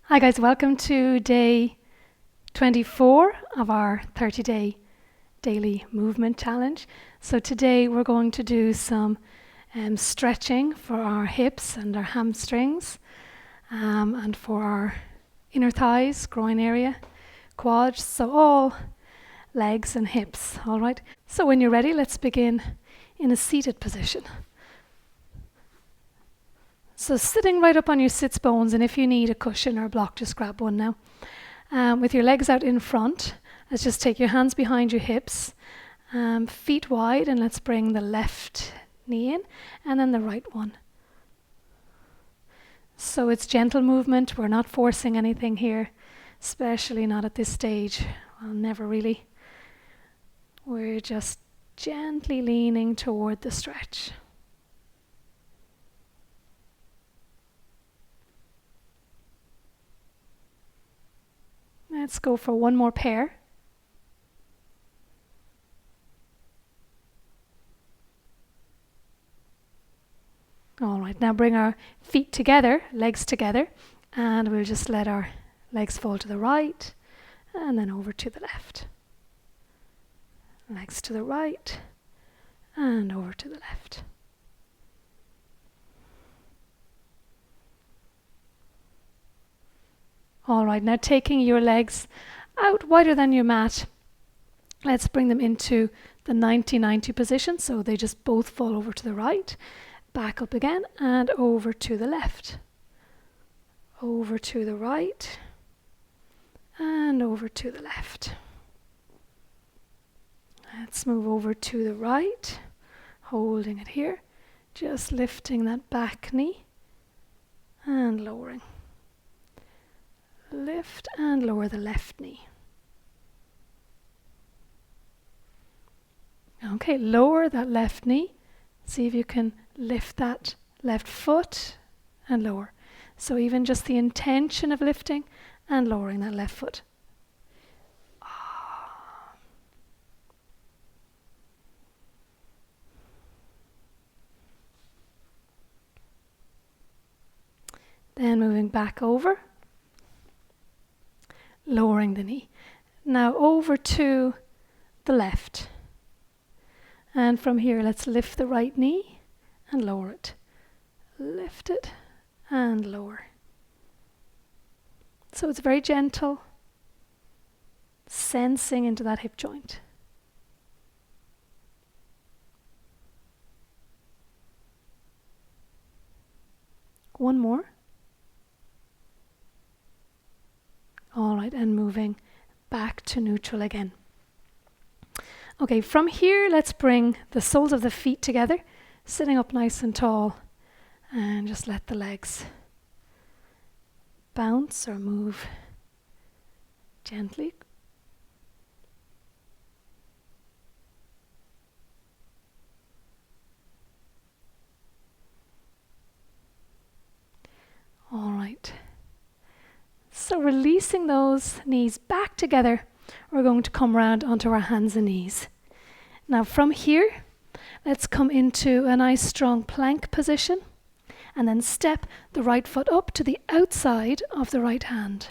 Hi guys, welcome to day 24 of our 30-day daily movement challenge. So today we're going to do some stretching for our hips and our hamstrings and for our inner thighs, groin area, quads, so all legs and hips, all right? So when you're ready, let's begin in a seated position. So sitting right up on your sits bones, and if you need a cushion or a block, just grab one now. With your legs out in front, let's just take your hands behind your hips, feet wide, and let's bring the left knee in, and then the right one. So it's gentle movement, we're not forcing anything here, especially not at this stage, well, never really. We're just gently leaning toward the stretch. Let's go for one more pair. All right, now bring our feet together, legs together, and we'll just let our legs fall to the right and then over to the left. Legs to the right and over to the left. All right, now taking your legs out wider than your mat, let's bring them into the 90-90 position, so they just both fall over to the right, back up again and over to the left. Over to the right and over to the left. Let's move over to the right, holding it here, just lifting that back knee and lowering. Lift and lower the left knee. Okay, lower that left knee. See if you can lift that left foot and lower. So even just the intention of lifting and lowering that left foot. Then moving back over. Lowering the knee. Now over to the left. And from here, let's lift the right knee and lower it. Lift it and lower. So it's very gentle, sensing into that hip joint. One more. All right, and moving back to neutral again. Okay, from here, let's bring the soles of the feet together, sitting up nice and tall, and just let the legs bounce or move gently. All right. So releasing those knees back together, we're going to come round onto our hands and knees. Now from here, let's come into a nice strong plank position and then step the right foot up to the outside of the right hand.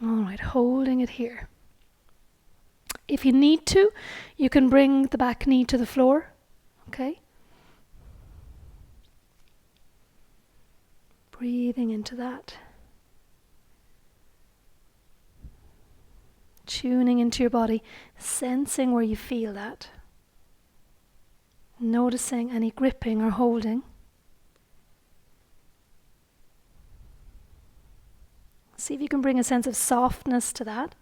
All right, holding it here. If you need to, you can bring the back knee to the floor, okay? Breathing into that. Tuning into your body, sensing where you feel that. Noticing any gripping or holding. See if you can bring a sense of softness to that.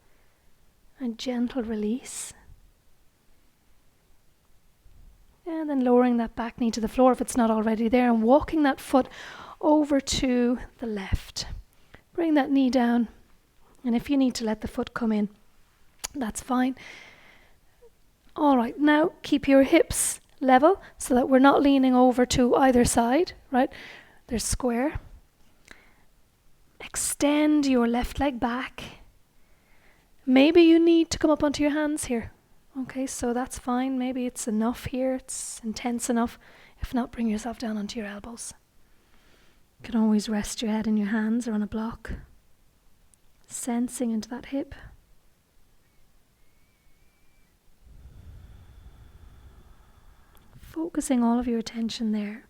And gentle release. And then lowering that back knee to the floor if it's not already there, and walking that foot over to the left. Bring that knee down, and if you need to let the foot come in, that's fine. All right, now keep your hips level so that we're not leaning over to either side, right? They're square. Extend your left leg back. Maybe you need to come up onto your hands here. Okay, so that's fine. Maybe it's enough here. It's intense enough. If not, bring yourself down onto your elbows. You can always rest your head in your hands or on a block, sensing into that hip. Focusing all of your attention there.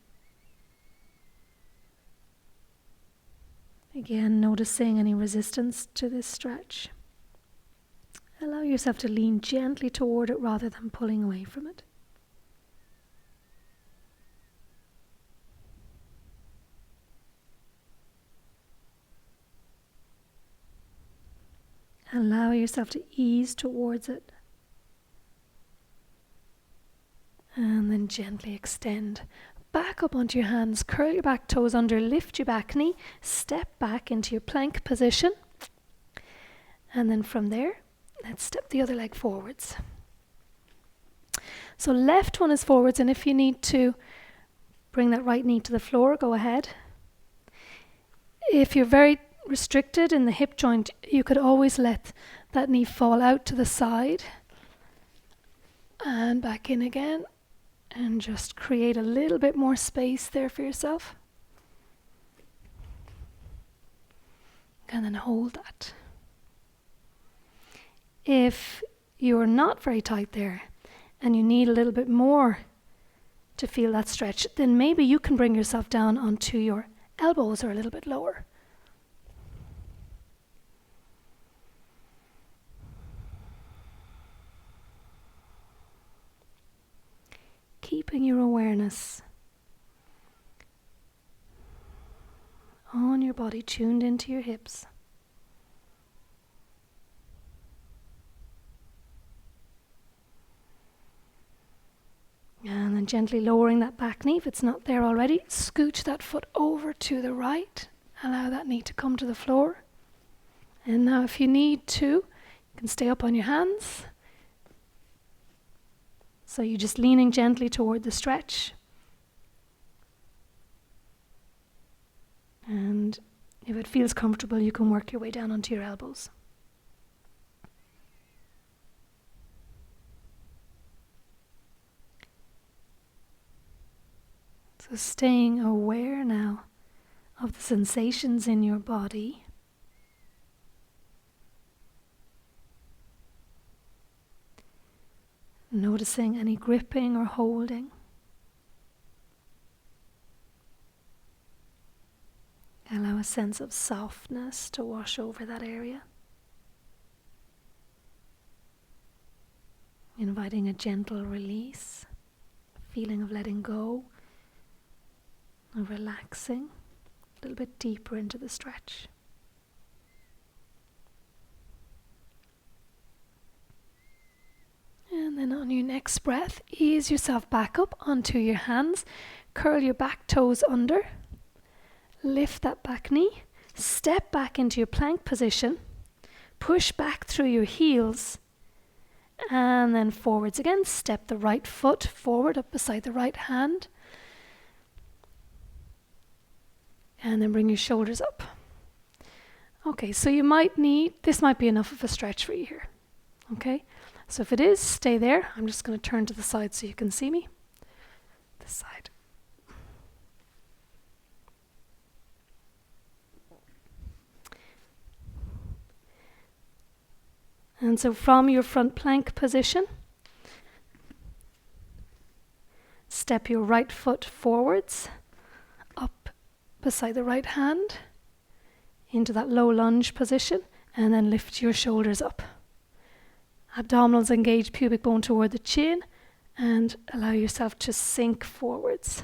Again, noticing any resistance to this stretch. Allow yourself to lean gently toward it rather than pulling away from it. Allow yourself to ease towards it. And then gently extend. Back up onto your hands, curl your back toes under, lift your back knee, step back into your plank position. And then from there, let's step the other leg forwards. So left one is forwards, and if you need to bring that right knee to the floor, go ahead. If you're very restricted in the hip joint, you could always let that knee fall out to the side and back in again, and just create a little bit more space there for yourself. And then hold that. If you're not very tight there and you need a little bit more to feel that stretch, then maybe you can bring yourself down onto your elbows or a little bit lower. Keeping your awareness on your body, tuned into your hips. And then gently lowering that back knee. If it's not there already, scooch that foot over to the right. Allow that knee to come to the floor. And now if you need to, you can stay up on your hands. So you're just leaning gently toward the stretch. And if it feels comfortable, you can work your way down onto your elbows. So staying aware now of the sensations in your body. Noticing any gripping or holding. Allow a sense of softness to wash over that area. Inviting a gentle release, a feeling of letting go, of relaxing a little bit deeper into the stretch. And then on your next breath, ease yourself back up onto your hands. Curl your back toes under. Lift that back knee. Step back into your plank position. Push back through your heels. And then forwards again. Step the right foot forward up beside the right hand. And then bring your shoulders up. Okay, so you might need, this might be enough of a stretch for you here. Okay? So if it is, stay there. I'm just going to turn to the side so you can see me. This side. And so from your front plank position, step your right foot forwards, up beside the right hand, into that low lunge position, and then lift your shoulders up. Abdominals engage pubic bone toward the chin, and allow yourself to sink forwards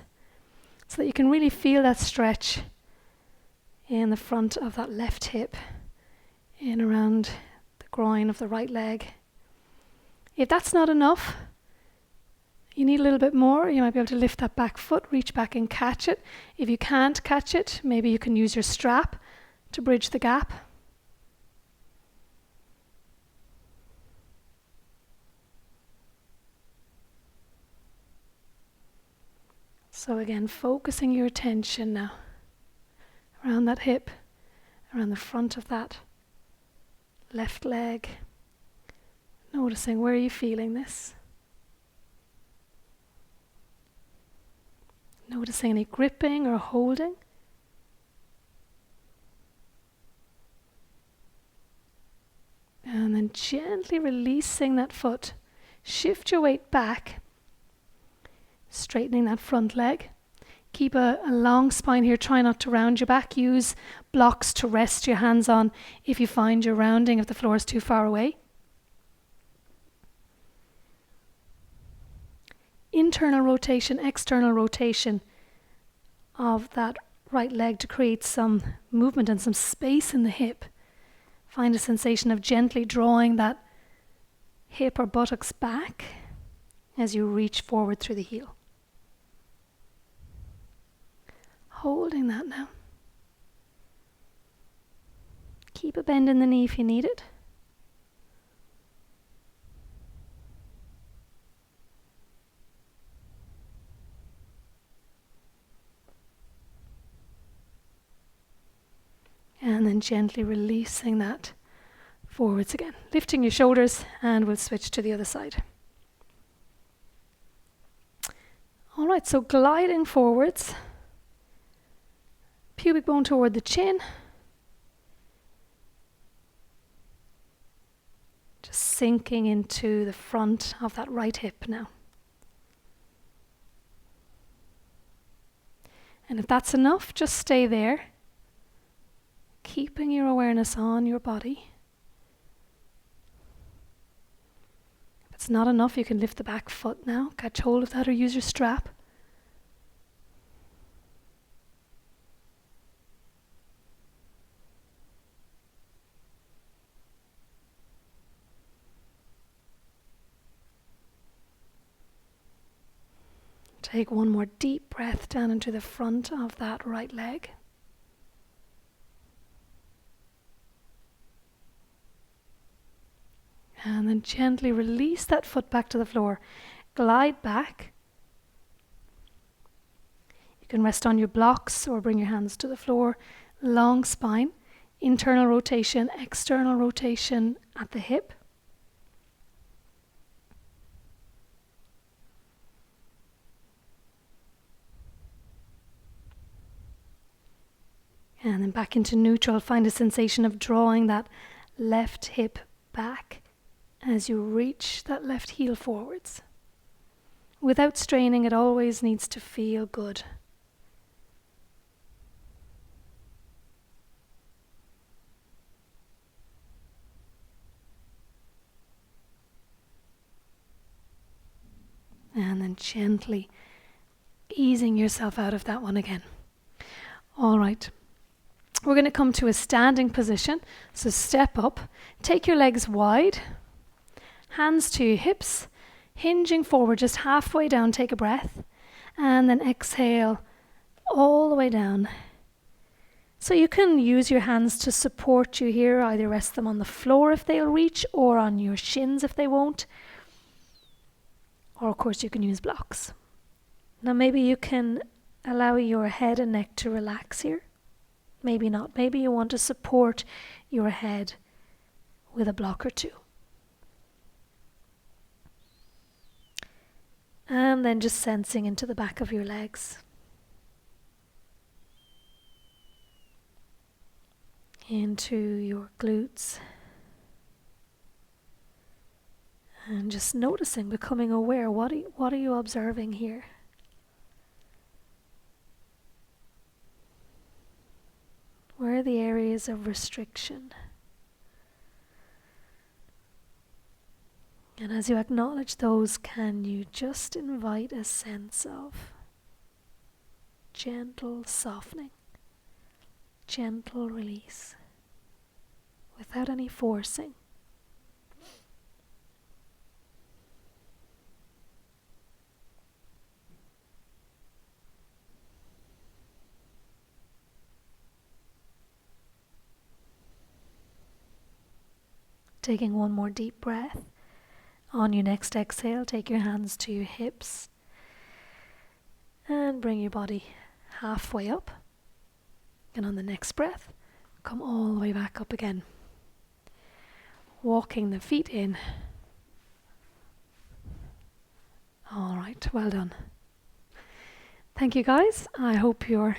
so that you can really feel that stretch in the front of that left hip, in around the groin of the right leg. If that's not enough, you need a little bit more. You might be able to lift that back foot, reach back and catch it. If you can't catch it, maybe you can use your strap to bridge the gap. So again, focusing your attention now around that hip, around the front of that left leg. Noticing, where are you feeling this? Noticing any gripping or holding. And then gently releasing that foot. Shift your weight back, straightening that front leg. Keep a long spine here. Try not to round your back. Use blocks to rest your hands on if you find you're rounding if the floor is too far away. Internal rotation, external rotation of that right leg to create some movement and some space in the hip. Find a sensation of gently drawing that hip or buttocks back as you reach forward through the heel. Holding that now. Keep a bend in the knee if you need it. And then gently releasing that forwards again. Lifting your shoulders, and we'll switch to the other side. All right, so gliding forwards. Pubic bone toward the chin. Just sinking into the front of that right hip now. And if that's enough, just stay there. Keeping your awareness on your body. If it's not enough, you can lift the back foot now. Catch hold of that or use your strap. Take one more deep breath down into the front of that right leg. And then gently release that foot back to the floor. Glide back. You can rest on your blocks or bring your hands to the floor. Long spine. Internal rotation, external rotation at the hip. And then back into neutral. Find a sensation of drawing that left hip back as you reach that left heel forwards. Without straining, it always needs to feel good. And then gently easing yourself out of that one again. All right. We're going to come to a standing position. So step up, take your legs wide, hands to your hips, hinging forward just halfway down, take a breath, and then exhale all the way down. So you can use your hands to support you here, either rest them on the floor if they'll reach, or on your shins if they won't. Or of course you can use blocks. Now maybe you can allow your head and neck to relax here. Maybe not. Maybe you want to support your head with a block or two. And then just sensing into the back of your legs. Into your glutes. And just noticing, becoming aware, what are you observing here? Where are the areas of restriction? And as you acknowledge those, can you just invite a sense of gentle softening, gentle release, without any forcing? Taking one more deep breath. On your next exhale, take your hands to your hips and bring your body halfway up. And on the next breath, come all the way back up again. Walking the feet in. All right, well done. Thank you guys. I hope you're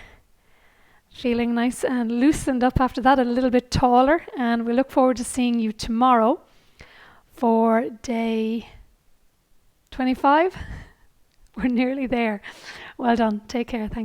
feeling nice and loosened up after that, a little bit taller. And we look forward to seeing you tomorrow for day 25. We're nearly there. Well done. Take care. Thank you.